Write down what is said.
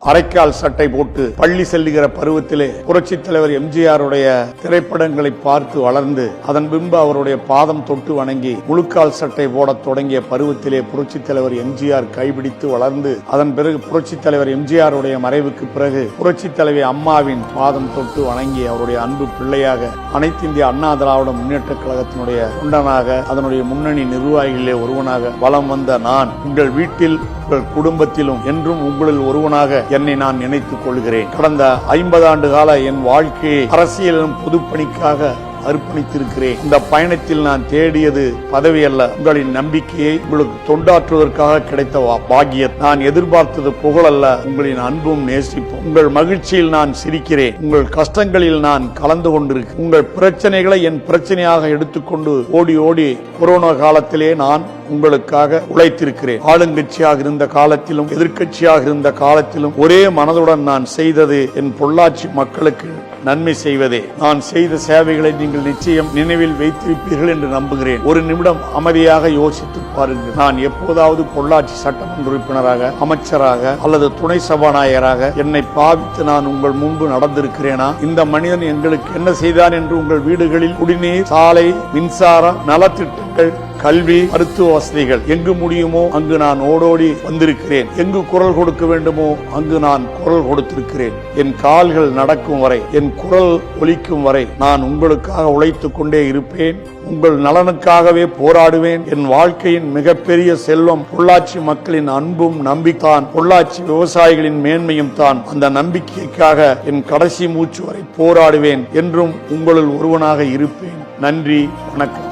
அரைக்கால் சட்டை போட்டு பள்ளி செல்லுகிற பருவத்திலே புரட்சித் தலைவர் எம்ஜிஆருடைய திரைப்படங்களை பார்த்து வளர்ந்து அதன் பின்பு அவருடைய பாதம் தொட்டு வணங்கி முழுக்கால் சட்டை போடத் தொடங்கிய பருவத்திலே புரட்சித் தலைவர் எம்ஜிஆர் கைபிடித்து வளர்ந்து அதன் பிறகு புரட்சித் தலைவர் எம்ஜிஆருடைய மறைவுக்கு பிறகு புரட்சித் தலைவி அம்மாவின் பாதம் தொட்டு வணங்கி அவருடைய அன்பு பிள்ளையாக அனைத்து இந்திய அண்ணா திராவிட முன்னேற்ற கழகத்தினுடைய தொண்டனாக அதனுடைய முன்னணி நிர்வாகிகளே ஒருவனாக வலம் வந்த நான் உங்கள் வீட்டில் உங்கள் குடும்பத்திலும் என்றும் உங்களில் ஒருவனாக என்னை நான் நினைத்துக் கொள்கிறேன். கடந்த 50 ஆண்டு கால என் வாழ்க்கையை அரசியலிலும் பொதுப்பணிக்காக அர்ப்பணித்திருக்கிறேன். இந்த பயணத்தில் நான் தேடியது பதவி அல்ல, உங்களின் நம்பிக்கையை உங்களுக்கு தொண்டாற்றுவதற்காக கிடைத்த பாக்கியம். நான் எதிர்பார்த்தது புகழ் அல்ல, உங்களின் அன்பும் நேசிப்பும். உங்கள் மகிழ்ச்சியில் நான் சிரிக்கிறேன், உங்கள் கஷ்டங்களில் நான் கலந்து கொண்டிருக்கிறேன். உங்கள் பிரச்சனைகளை என் பிரச்சனையாக எடுத்துக்கொண்டு ஓடி ஓடி கொரோனா காலத்திலே நான் உங்களுக்காக உழைத்திருக்கிறேன். ஆளுங்கட்சியாக இருந்த காலத்திலும் எதிர்க்கட்சியாக இருந்த காலத்திலும் ஒரே மனதுடன் நான் செய்தது என் பொள்ளாச்சி மக்களுக்கு நன்மை செய்வதே. நான் செய்த சேவைகளை நீங்கள் நிச்சயம் நினைவில் வைத்திருப்பீர்கள் என்று நம்புகிறேன். ஒரு நிமிடம் அமைதியாக யோசித்து பாருங்கள். நான் எப்போதாவது பொள்ளாச்சி சட்டமன்ற உறுப்பினராக, அமைச்சராக அல்லது துணை சபாநாயகராக என்னை பாவித்து நான் உங்கள் முன்பு நடந்திருக்கிறேனா? இந்த மனிதன் எங்களுக்கு என்ன செய்தான் என்று உங்கள் வீடுகளில் குடிநீர், சாலை, மின்சாரம், நலத்திட்டங்கள், கல்வி, மருத்துவ வசதிகள் எங்கு முடியுமோ அங்கு நான் ஓடோடி வந்திருக்கிறேன். எங்கு குரல் கொடுக்க வேண்டுமோ அங்கு நான் குரல் கொடுத்திருக்கிறேன். என் கால்கள் நடக்கும் வரை, என் குரல் ஒலிக்கும் வரை நான் உங்களுக்காக உழைத்துக் கொண்டே இருப்பேன். உங்கள் நலனுக்காகவே போராடுவேன். என் வாழ்க்கையின் மிகப்பெரிய செல்வம் பொள்ளாச்சி மக்களின் அன்பும் நம்பிக்கைதான், பொள்ளாச்சி விவசாயிகளின் மேன்மையும் தான். அந்த நம்பிக்கைக்காக என் கடைசி மூச்சு வரை போராடுவேன். என்றும் உங்களில் ஒருவனாக இருப்பேன். நன்றி, வணக்கம்.